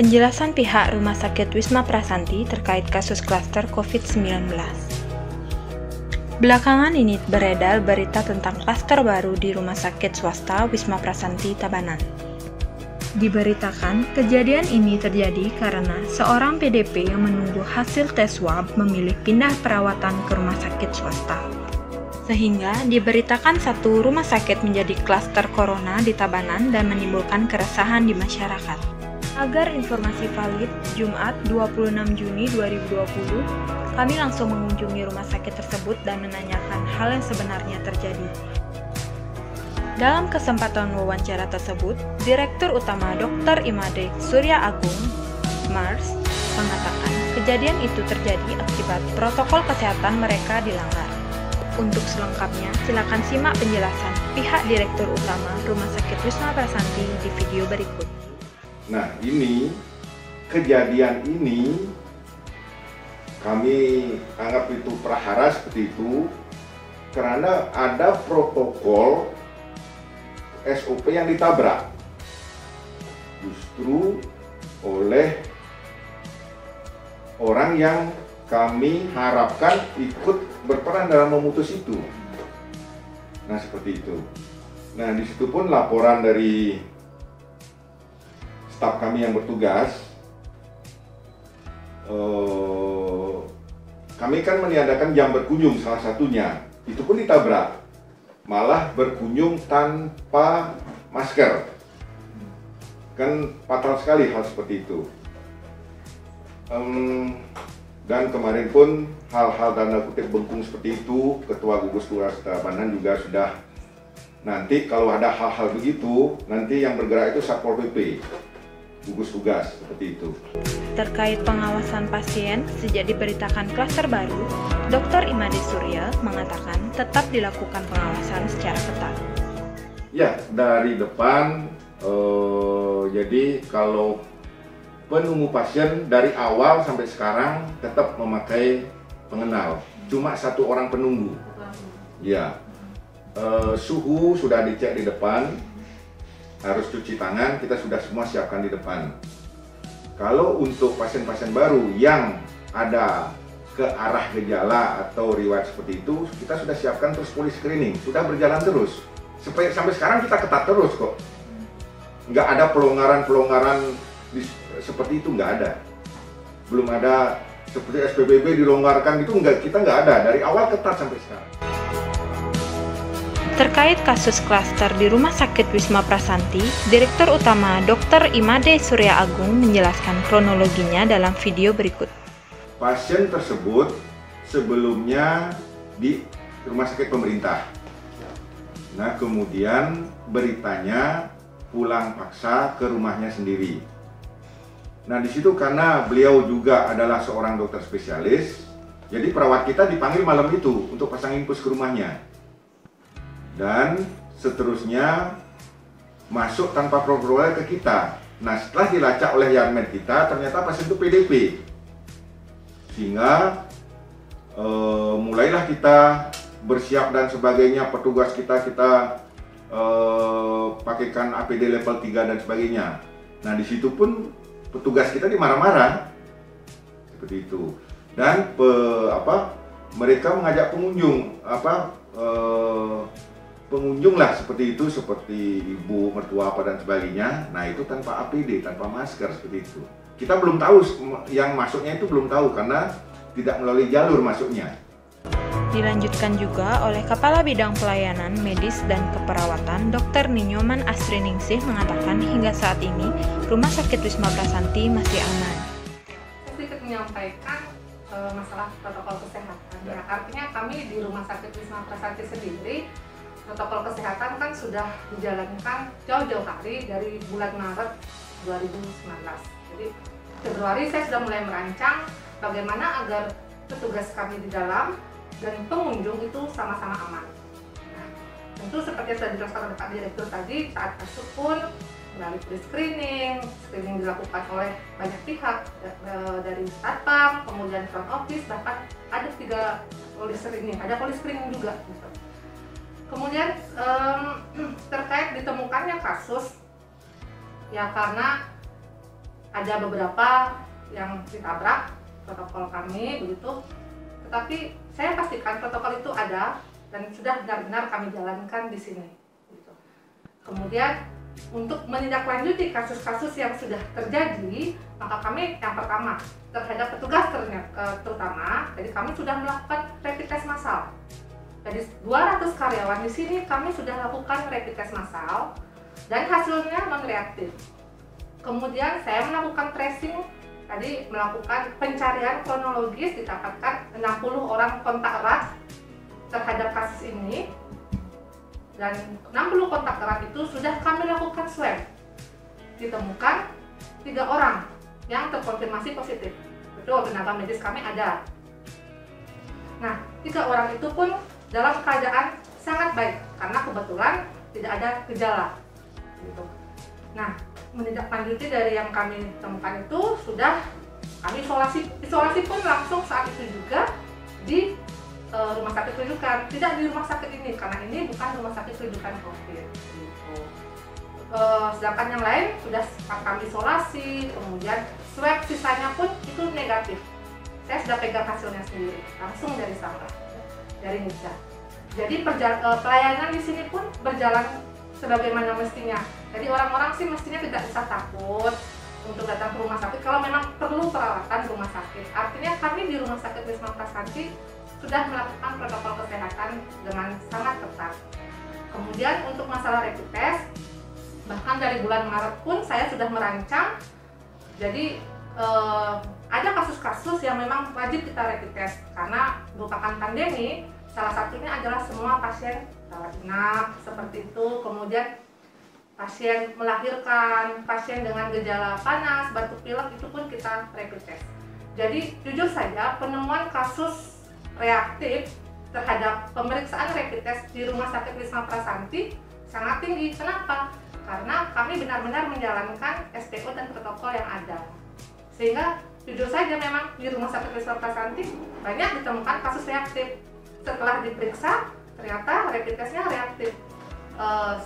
Penjelasan pihak Rumah Sakit Wisma Prasanti terkait kasus klaster COVID-19. Belakangan ini beredar berita tentang klaster baru di Rumah Sakit Swasta Wisma Prasanti Tabanan. Diberitakan, kejadian ini terjadi karena seorang PDP yang menunggu hasil tes swab memilih pindah perawatan ke rumah sakit swasta. Sehingga diberitakan satu rumah sakit menjadi klaster corona di Tabanan dan menimbulkan keresahan di masyarakat. Agar informasi valid, Jumat 26 Juni 2020, kami langsung mengunjungi rumah sakit tersebut dan menanyakan hal yang sebenarnya terjadi. Dalam kesempatan wawancara tersebut, Direktur Utama Dr. Imade Surya Agung, MARS, mengatakan kejadian itu terjadi akibat protokol kesehatan mereka dilanggar. Untuk selengkapnya, silakan simak penjelasan pihak Direktur Utama Rumah Sakit Wisma Prasanti di video berikut. Nah, ini kejadian ini kami anggap itu prahara seperti itu karena ada protokol SOP yang ditabrak justru oleh orang yang kami harapkan ikut berperan dalam memutus itu. Nah, seperti itu. Nah, di situ pun laporan dari staf kami yang bertugas, kami kan meniadakan jam berkunjung salah satunya, itu pun ditabrak, malah berkunjung tanpa masker. Kan fatal sekali hal seperti itu. Dan kemarin pun hal-hal tanda kutip bengkung seperti itu, Ketua Gugus Tugas Tabanan juga sudah, nanti kalau ada hal-hal begitu, nanti yang bergerak itu Satpol PP. Gugus tugas seperti itu. Terkait pengawasan pasien, sejak diberitakan klaster baru, Dr. Imade Surya mengatakan tetap dilakukan pengawasan secara ketat. Ya, dari depan, jadi kalau penunggu pasien dari awal sampai sekarang tetap memakai pengenal, cuma satu orang penunggu. Ya, suhu sudah dicek di depan. Harus cuci tangan, kita sudah semua siapkan di depan. Kalau untuk pasien-pasien baru yang ada ke arah gejala atau riwayat seperti itu, kita sudah siapkan terus polis screening, sudah berjalan terus. Sampai sekarang kita ketat terus kok. Nggak ada pelonggaran-pelonggaran seperti itu, nggak ada. Belum ada seperti SPBB dilonggarkan itu, kita nggak ada. Dari awal ketat sampai sekarang. Terkait kasus klaster di Rumah Sakit Wisma Prasanti, Direktur Utama Dr. Imade Surya Agung menjelaskan kronologinya dalam video berikut. Pasien tersebut sebelumnya di rumah sakit pemerintah. Nah, kemudian beritanya pulang paksa ke rumahnya sendiri. Nah, di situ karena beliau juga adalah seorang dokter spesialis, jadi perawat kita dipanggil malam itu untuk pasang infus ke rumahnya. Dan seterusnya masuk tanpa protokol ke kita. Nah, setelah dilacak oleh Yanmed kita, ternyata pasien itu PDP. Sehingga mulailah kita bersiap dan sebagainya, petugas kita pakaikan APD level 3 dan sebagainya. Nah, di situ pun petugas kita dimarah-marah. Seperti itu. Dan mereka mengajak pengunjung pengunjung lah seperti itu, seperti ibu, mertua apa dan sebagainya. Nah, itu tanpa APD, tanpa masker seperti itu. Kita belum tahu yang masuknya itu belum tahu karena tidak melalui jalur masuknya. Dilanjutkan juga oleh Kepala Bidang Pelayanan Medis dan Keperawatan Dr. Ninyoman Asriningsih mengatakan hingga saat ini Rumah Sakit Wisma Prasanti masih aman. Sedikit menyampaikan masalah protokol kesehatan. Ya, artinya kami di Rumah Sakit Wisma Prasanti sendiri protokol kesehatan kan sudah dijalankan jauh-jauh hari dari bulan Maret 2019. Jadi Februari saya sudah mulai merancang bagaimana agar petugas kami di dalam dan pengunjung itu sama-sama aman. Nah, tentu seperti yang sudah dijelaskan oleh Pak Direktur tadi, saat masuk pun melalui screening dilakukan oleh banyak pihak dari satpam, kemudian front office, bahkan ada 3 polis screening, ada polis screening juga. Kemudian terkait ditemukannya kasus, ya karena ada beberapa yang ditabrak protokol kami begitu, tetapi saya pastikan protokol itu ada dan sudah benar-benar kami jalankan di sini. Gitu. Kemudian untuk menindaklanjuti kasus-kasus yang sudah terjadi, maka kami yang pertama terhadap petugas terutama, jadi kami sudah melakukan rapid test massal. Jadi 200 karyawan di sini kami sudah lakukan rapid test massal dan hasilnya non-reaktif. Kemudian saya melakukan tracing, tadi melakukan pencarian kronologis, didapatkan 60 orang kontak erat terhadap kasus ini, dan 60 kontak erat itu sudah kami lakukan swab. Ditemukan 3 orang yang terkonfirmasi positif. Betul, tenaga medis kami ada. Nah, 3 orang itu pun dalam keadaan sangat baik karena kebetulan tidak ada gejala. Gitu. Nah, menindaklanjuti dari yang kami temukan itu sudah kami isolasi pun langsung saat itu juga di rumah sakit rujukan, tidak di rumah sakit ini karena ini bukan rumah sakit rujukan COVID. Gitu. Sedangkan yang lain sudah kami isolasi, kemudian swab sisanya pun itu negatif. Saya sudah pegang hasilnya sendiri, langsung dari sana, dari Nija. Jadi pelayanan di sini pun berjalan sebagaimana mestinya. Jadi orang-orang sih mestinya tidak usah takut untuk datang ke rumah sakit kalau memang perlu perawatan rumah sakit. Artinya kami di Rumah Sakit Wisma Prasanti sudah melakukan protokol kesehatan dengan sangat ketat. Kemudian untuk masalah rapid test, bahkan dari bulan Maret pun saya sudah merancang. Jadi ada kasus-kasus yang memang wajib kita rapid test karena merupakan pandemi. Salah satunya adalah semua pasien rawat inap seperti itu, kemudian pasien melahirkan, pasien dengan gejala panas, batuk pilek itu pun kita rapid test. Jadi jujur saja penemuan kasus reaktif terhadap pemeriksaan rapid test di Rumah Sakit Wisma Prasanti sangat tinggi. Kenapa? Karena kami benar-benar menjalankan SPO dan protokol yang ada. Sehingga jujur saja memang di Rumah Sakit Wisma Prasanti banyak ditemukan kasus reaktif. Setelah diperiksa ternyata rapid testnya reaktif.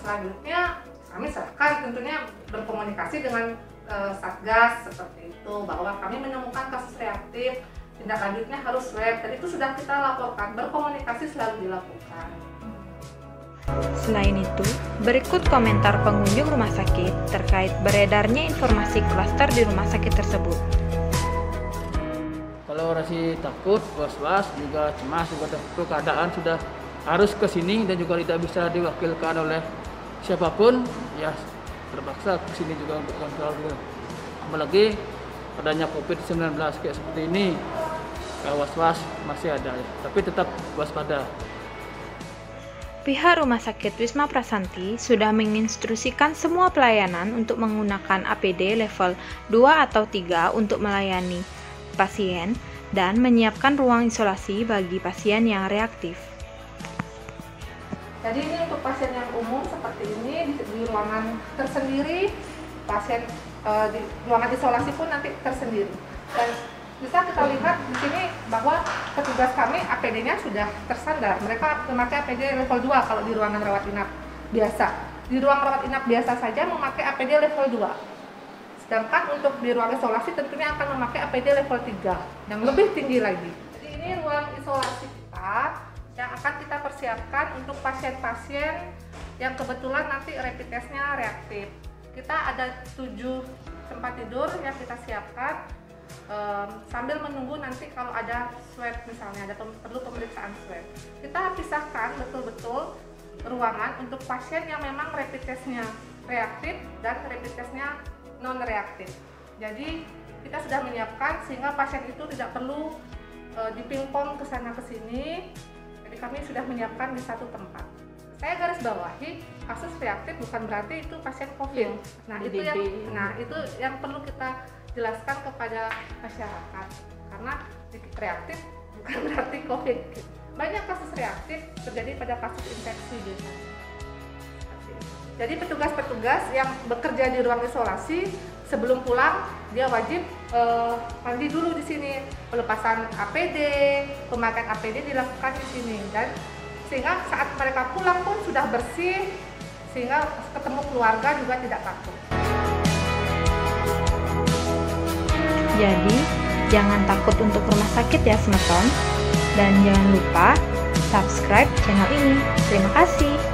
Selanjutnya kami serahkan tentunya berkomunikasi dengan Satgas seperti itu bahwa kami menemukan kasus reaktif. Tindak lanjutnya harus swab, dan itu sudah kita laporkan, berkomunikasi selalu dilakukan. Selain itu, berikut komentar pengunjung rumah sakit terkait beredarnya informasi klaster di rumah sakit tersebut. Kalau masih takut, was-was, juga cemas, juga takut keadaan sudah harus ke sini dan juga tidak bisa diwakilkan oleh siapapun, ya terpaksa ke sini juga untuk kontrol. Apalagi adanya COVID-19 kayak seperti ini, was-was masih ada, tapi tetap waspada. Pihak Rumah Sakit Wisma Prasanti sudah menginstruksikan semua pelayanan untuk menggunakan APD level 2 atau 3 untuk melayani pasien dan menyiapkan ruang isolasi bagi pasien yang reaktif. Jadi ini untuk pasien yang umum seperti ini di ruangan tersendiri, pasien di ruangan isolasi pun nanti tersendiri. Dan bisa kita lihat di sini bahwa petugas kami APD-nya sudah tersandar. Mereka memakai APD level 2 kalau di ruangan rawat inap biasa. Di ruang rawat inap biasa saja memakai APD level 2. Sedangkan untuk di ruang isolasi tentunya akan memakai APD level 3 yang lebih tinggi lagi. Jadi ini ruang isolasi kita yang akan kita persiapkan untuk pasien-pasien yang kebetulan nanti rapid testnya reaktif. Kita ada 7 tempat tidur yang kita siapkan sambil menunggu nanti kalau ada swab, misalnya ada perlu pemeriksaan swab. Kita pisahkan betul-betul ruangan untuk pasien yang memang rapid testnya reaktif dan rapid testnya non-reaktif. Jadi kita sudah menyiapkan sehingga pasien itu tidak perlu dipingpong ke sana ke sini. Jadi kami sudah menyiapkan di satu tempat. Saya garis bawahi, kasus reaktif bukan berarti itu pasien COVID. Itu yang perlu kita jelaskan kepada masyarakat, karena reaktif bukan berarti COVID. Banyak kasus reaktif terjadi pada kasus infeksi gitu. Jadi petugas-petugas yang bekerja di ruang isolasi sebelum pulang dia wajib mandi dulu di sini, pelepasan APD, pemakaian APD dilakukan di sini, dan sehingga saat mereka pulang pun sudah bersih, sehingga ketemu keluarga juga tidak takut. Jadi, jangan takut untuk rumah sakit ya Semeton. Dan jangan lupa subscribe channel ini. Terima kasih.